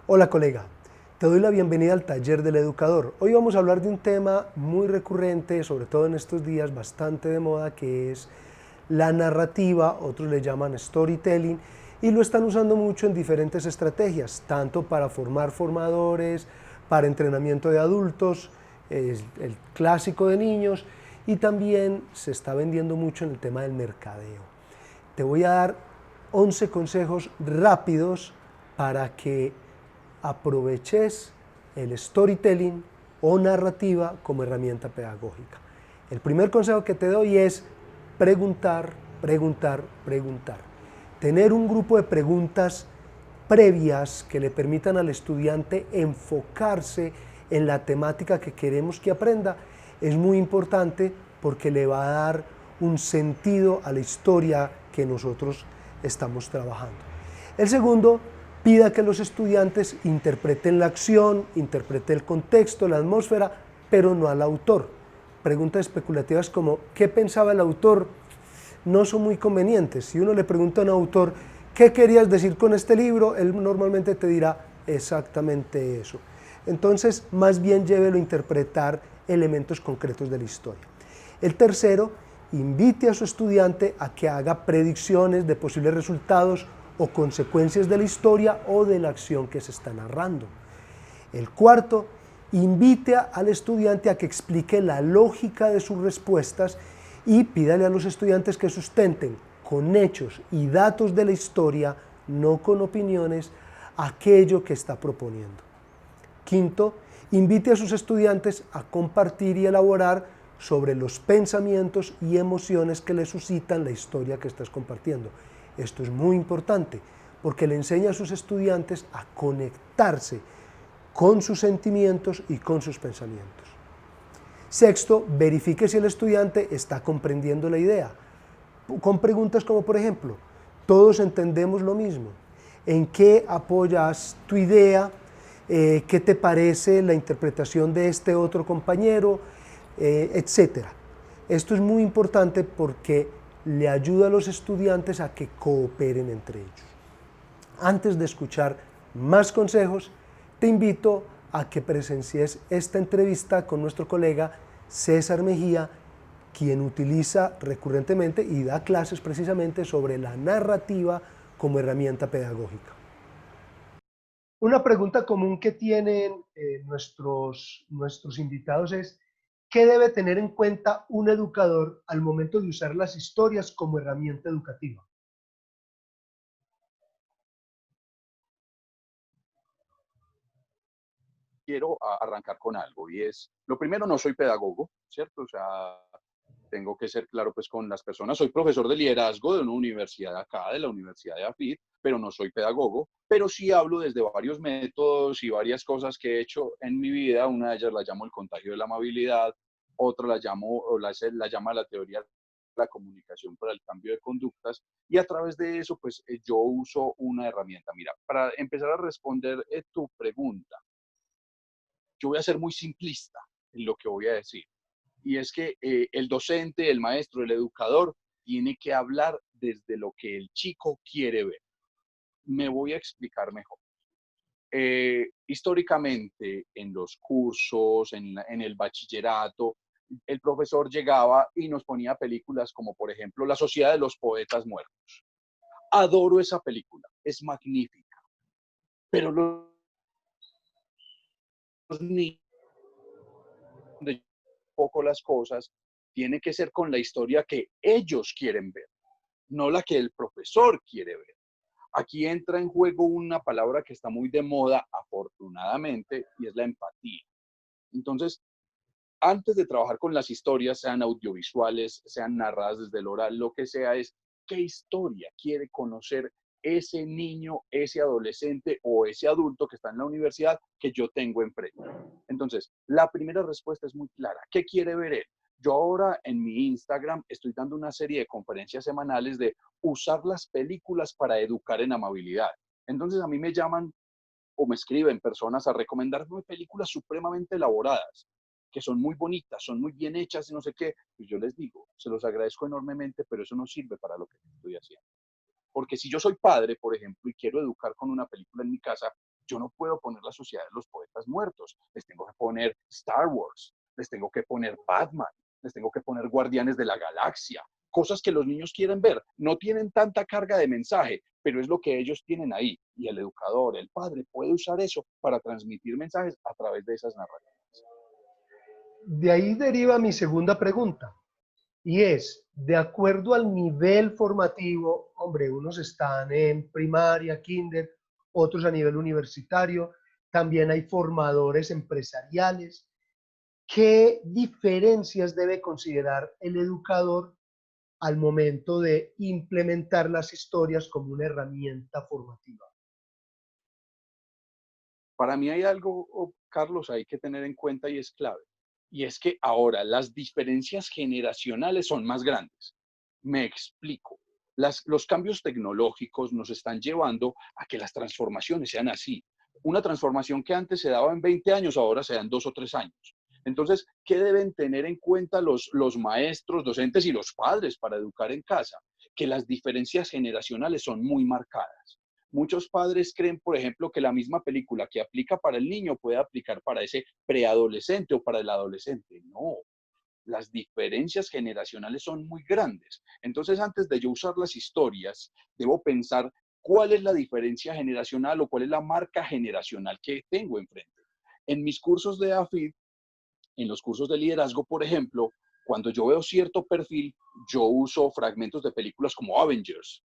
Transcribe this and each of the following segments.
Hola colega, te doy la bienvenida al taller del educador. Hoy vamos a hablar de un tema muy recurrente, sobre todo en estos días, bastante de moda, que es la narrativa, otros le llaman storytelling, y lo están usando mucho en diferentes estrategias, tanto para formar formadores, para entrenamiento de adultos, el clásico de niños, y también se está vendiendo mucho en el tema del mercadeo. Te voy a dar 11 consejos rápidos para que aproveches el storytelling o narrativa como herramienta pedagógica. El primer consejo que te doy es preguntar, preguntar, preguntar. Tener un grupo de preguntas previas que le permitan al estudiante enfocarse en la temática que queremos que aprenda es muy importante porque le va a dar un sentido a la historia que nosotros estamos trabajando. El segundo, pida que los estudiantes interpreten la acción, interpreten el contexto, la atmósfera, pero no al autor. Preguntas especulativas como ¿qué pensaba el autor? No son muy convenientes. Si uno le pregunta a un autor ¿qué querías decir con este libro?, él normalmente te dirá exactamente eso. Entonces, más bien llévelo a interpretar elementos concretos de la historia. El tercero, invite a su estudiante a que haga predicciones de posibles resultados o consecuencias de la historia o de la acción que se está narrando. El cuarto, invite al estudiante a que explique la lógica de sus respuestas y pídale a los estudiantes que sustenten con hechos y datos de la historia, no con opiniones, aquello que está proponiendo. Quinto, invite a sus estudiantes a compartir y elaborar sobre los pensamientos y emociones que le suscitan la historia que estás compartiendo. Esto es muy importante porque le enseña a sus estudiantes a conectarse con sus sentimientos y con sus pensamientos. Sexto, verifique si el estudiante está comprendiendo la idea, con preguntas como por ejemplo, ¿todos entendemos lo mismo? ¿En qué apoyas tu idea? ¿Qué te parece la interpretación de este otro compañero? Etcétera. Esto es muy importante porque le ayuda a los estudiantes a que cooperen entre ellos. Antes de escuchar más consejos, te invito a que presencies esta entrevista con nuestro colega César Mejía, quien utiliza recurrentemente y da clases precisamente sobre la narrativa como herramienta pedagógica. Una pregunta común que tienen nuestros invitados es, ¿qué debe tener en cuenta un educador al momento de usar las historias como herramienta educativa? Quiero arrancar con algo y es, lo primero, no soy pedagogo, ¿cierto? O sea, tengo que ser claro pues con las personas. Soy profesor de liderazgo de una universidad acá, de la Universidad de AFIT, pero no soy pedagogo, pero sí hablo desde varios métodos y varias cosas que he hecho en mi vida. Una de ellas la llamo el contagio de la amabilidad, otra la llamo o la llama la teoría de la comunicación para el cambio de conductas, y a través de eso pues yo uso una herramienta. Mira, para empezar a responder tu pregunta, yo voy a ser muy simplista en lo que voy a decir. Y es que el docente, el maestro, el educador tiene que hablar desde lo que el chico quiere ver. Me voy a explicar mejor. Históricamente, en los cursos, en el bachillerato, el profesor llegaba y nos ponía películas como, por ejemplo, La Sociedad de los Poetas Muertos. Adoro esa película, es magnífica, pero los niños de poco las cosas, tiene que ser con la historia que ellos quieren ver, no la que el profesor quiere ver. Aquí entra en juego una palabra que está muy de moda, afortunadamente, y es la empatía. Entonces, antes de trabajar con las historias, sean audiovisuales, sean narradas desde el oral, lo que sea, es qué historia quiere conocer ese niño, ese adolescente o ese adulto que está en la universidad que yo tengo enfrente. Entonces, la primera respuesta es muy clara. ¿Qué quiere ver él? Yo ahora en mi Instagram estoy dando una serie de conferencias semanales de usar las películas para educar en amabilidad. Entonces a mí me llaman o me escriben personas a recomendarme películas supremamente elaboradas, que son muy bonitas, son muy bien hechas y no sé qué. Pues yo les digo, se los agradezco enormemente, pero eso no sirve para lo que estoy haciendo. Porque si yo soy padre, por ejemplo, y quiero educar con una película en mi casa, yo no puedo poner la Sociedad de los Poetas Muertos, les tengo que poner Star Wars, les tengo que poner Batman, les tengo que poner Guardianes de la Galaxia, cosas que los niños quieren ver. No tienen tanta carga de mensaje, pero es lo que ellos tienen ahí. Y el educador, el padre, puede usar eso para transmitir mensajes a través de esas narrativas. De ahí deriva mi segunda pregunta, y es, de acuerdo al nivel formativo, hombre, unos están en primaria, kinder, otros a nivel universitario, también hay formadores empresariales. ¿Qué diferencias debe considerar el educador al momento de implementar las historias como una herramienta formativa? Para mí hay algo, Carlos, hay que tener en cuenta y es clave. Y es que ahora las diferencias generacionales son más grandes. Me explico. Los cambios tecnológicos nos están llevando a que las transformaciones sean así. Una transformación que antes se daba en 20 años, ahora se da en 2 o 3 años. Entonces, ¿qué deben tener en cuenta los maestros, docentes y los padres para educar en casa? Que las diferencias generacionales son muy marcadas. Muchos padres creen, por ejemplo, que la misma película que aplica para el niño puede aplicar para ese preadolescente o para el adolescente. No, las diferencias generacionales son muy grandes. Entonces, antes de yo usar las historias, debo pensar cuál es la diferencia generacional o cuál es la marca generacional que tengo enfrente. En mis cursos de AFID, en los cursos de liderazgo, por ejemplo, cuando yo veo cierto perfil, yo uso fragmentos de películas como Avengers.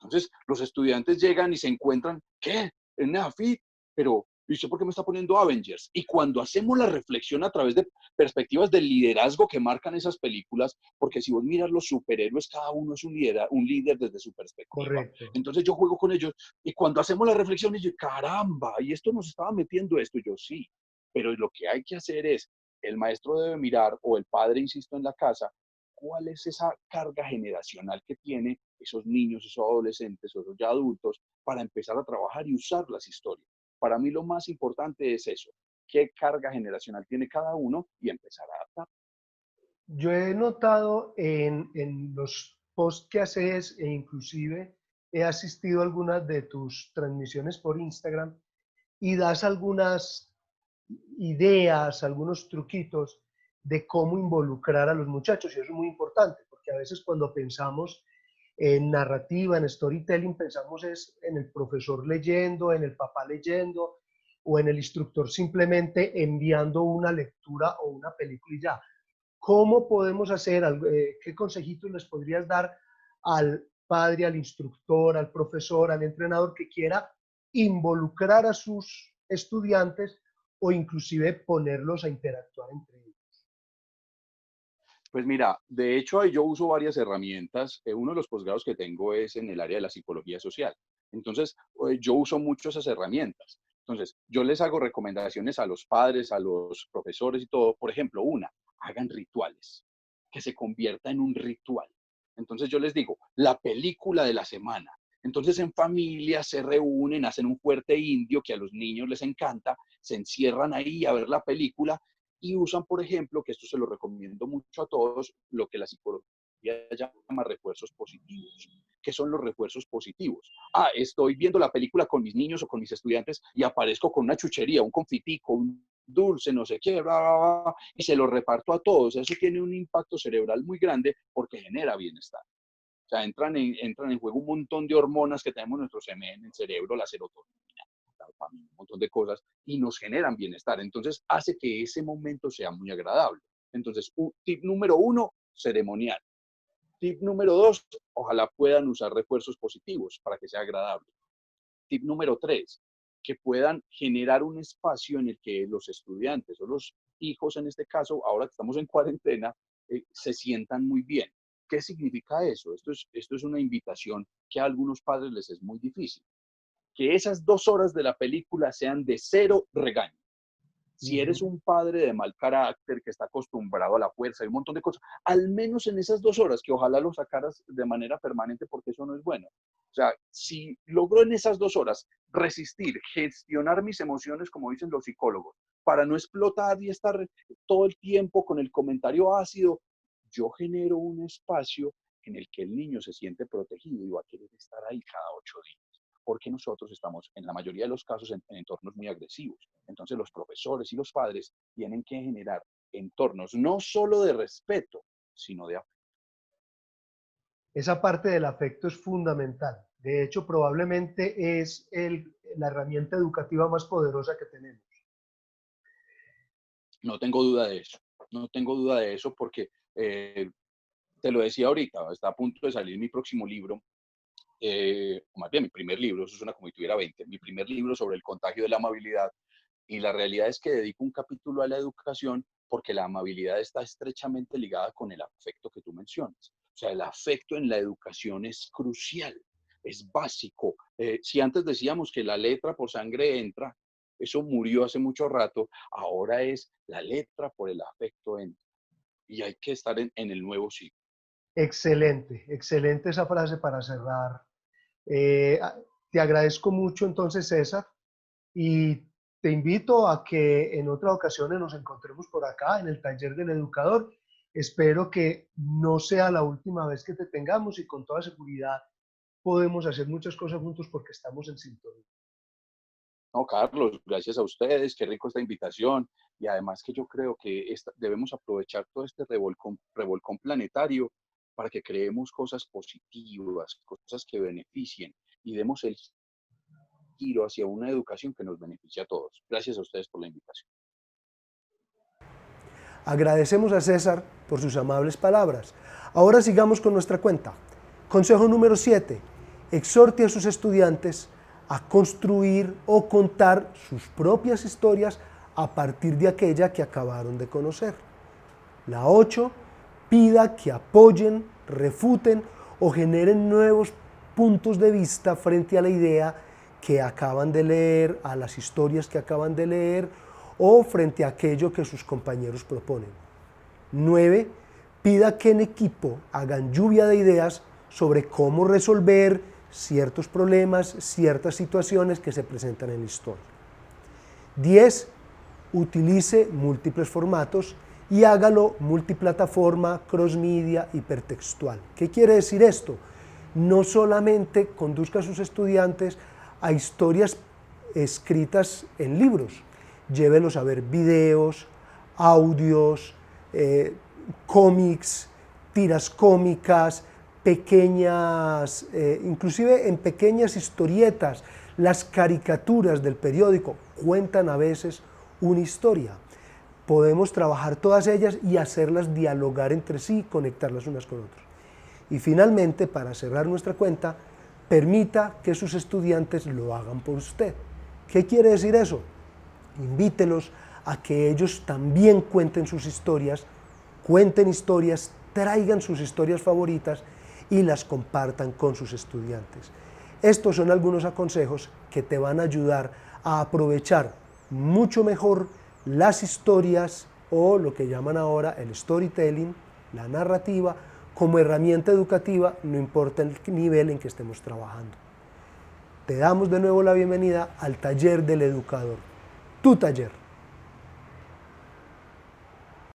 Entonces, los estudiantes llegan y se encuentran, ¿qué? En AFIT, pero ¿y usted por qué me está poniendo Avengers? Y cuando hacemos la reflexión a través de perspectivas del liderazgo que marcan esas películas, porque si vos miras los superhéroes, cada uno es un líder desde su perspectiva. Correcto. Entonces yo juego con ellos y cuando hacemos la reflexión, yo, caramba, y esto nos estaba metiendo esto, y yo sí, pero lo que hay que hacer es, el maestro debe mirar, o el padre, insisto, en la casa, cuál es esa carga generacional que tiene esos niños, esos adolescentes, esos ya adultos, para empezar a trabajar y usar las historias. Para mí lo más importante es eso, qué carga generacional tiene cada uno y empezar a adaptar. Yo he notado en los posts que haces e inclusive he asistido a algunas de tus transmisiones por Instagram y das algunas ideas, algunos truquitos de cómo involucrar a los muchachos y eso es muy importante porque a veces cuando pensamos en narrativa, en storytelling, pensamos es en el profesor leyendo, en el papá leyendo o en el instructor simplemente enviando una lectura o una película y ya. ¿Cómo podemos hacer, qué consejitos les podrías dar al padre, al instructor, al profesor, al entrenador que quiera involucrar a sus estudiantes o inclusive ponerlos a interactuar entre ellos? Pues mira, de hecho yo uso varias herramientas. Uno de los posgrados que tengo es en el área de la psicología social. Entonces, yo uso mucho esas herramientas. Entonces, yo les hago recomendaciones a los padres, a los profesores y todo. Por ejemplo, hagan rituales, que se convierta en un ritual. Entonces yo les digo, la película de la semana. Entonces en familia se reúnen, hacen un fuerte indio que a los niños les encanta, se encierran ahí a ver la película y usan, por ejemplo, que esto se lo recomiendo mucho a todos, lo que la psicología llama refuerzos positivos. ¿Qué son los refuerzos positivos? Estoy viendo la película con mis niños o con mis estudiantes y aparezco con una chuchería, un confitico, un dulce, no sé qué, bla, bla, bla, y se lo reparto a todos. Eso tiene un impacto cerebral muy grande porque genera bienestar. O sea, entran en juego un montón de hormonas que tenemos en el cerebro, la serotonina, un montón de cosas, y nos generan bienestar. Entonces, hace que ese momento sea muy agradable. Entonces, tip número 1, ceremonial. Tip número 2, ojalá puedan usar refuerzos positivos para que sea agradable. Tip número 3, que puedan generar un espacio en el que los estudiantes o los hijos, en este caso, ahora que estamos en cuarentena, se sientan muy bien. ¿Qué significa eso? Esto es una invitación que a algunos padres les es muy difícil. Que esas 2 horas de la película sean de cero regaño. Si eres un padre de mal carácter, que está acostumbrado a la fuerza y un montón de cosas, al menos en esas 2 horas, que ojalá lo sacaras de manera permanente porque eso no es bueno. O sea, si logro en esas 2 horas resistir, gestionar mis emociones, como dicen los psicólogos, para no explotar y estar todo el tiempo con el comentario ácido, yo genero un espacio en el que el niño se siente protegido y va a querer estar ahí cada 8 días. porque nosotros estamos, en la mayoría de los casos, en entornos muy agresivos. Entonces, los profesores y los padres tienen que generar entornos no solo de respeto, sino de afecto. Esa parte del afecto es fundamental. De hecho, probablemente es la herramienta educativa más poderosa que tenemos. No tengo duda de eso. No tengo duda de eso porque, te lo decía ahorita, está a punto de salir mi próximo libro, o más bien mi primer libro, eso suena como si tuviera 20, mi primer libro sobre el contagio de la amabilidad. Y la realidad es que dedico un capítulo a la educación porque la amabilidad está estrechamente ligada con el afecto que tú mencionas. O sea, el afecto en la educación es crucial, es básico. Si antes decíamos que la letra por sangre entra, eso murió hace mucho rato, ahora es la letra por el afecto entra. Y hay que estar en el nuevo siglo. Excelente, excelente esa frase para cerrar. Eh, Te agradezco mucho entonces, César, y te invito a que en otras ocasiones nos encontremos por acá en el taller del educador. Espero que no sea la última vez que te tengamos y con toda seguridad podemos hacer muchas cosas juntos porque estamos en sintonía. No, Carlos, gracias a ustedes, qué rico esta invitación. Y además que yo creo que debemos aprovechar todo este revolcón planetario para que creemos cosas positivas, cosas que beneficien y demos el giro hacia una educación que nos beneficie a todos. Gracias a ustedes por la invitación. Agradecemos a César por sus amables palabras. Ahora sigamos con nuestra cuenta. Consejo número 7. Exhorte a sus estudiantes a construir o contar sus propias historias a partir de aquella que acabaron de conocer. La 8. Pida que apoyen, refuten o generen nuevos puntos de vista frente a la idea que acaban de leer, a las historias que acaban de leer o frente a aquello que sus compañeros proponen. 9. Pida que en equipo hagan lluvia de ideas sobre cómo resolver ciertos problemas, ciertas situaciones que se presentan en la historia. 10. Utilice múltiples formatos y hágalo multiplataforma, cross-media, hipertextual. ¿Qué quiere decir esto? No solamente conduzca a sus estudiantes a historias escritas en libros, llévelos a ver videos, audios, cómics, tiras cómicas, pequeñas, inclusive en pequeñas historietas, las caricaturas del periódico cuentan a veces una historia. Podemos trabajar todas ellas y hacerlas dialogar entre sí, conectarlas unas con otras. Y finalmente, para cerrar nuestra cuenta, permita que sus estudiantes lo hagan por usted. ¿Qué quiere decir eso? Invítelos a que ellos también cuenten sus historias, traigan sus historias favoritas y las compartan con sus estudiantes. Estos son algunos consejos que te van a ayudar a aprovechar mucho mejor las historias o lo que llaman ahora el storytelling, la narrativa, como herramienta educativa, no importa el nivel en que estemos trabajando. Te damos de nuevo la bienvenida al taller del educador, tu taller.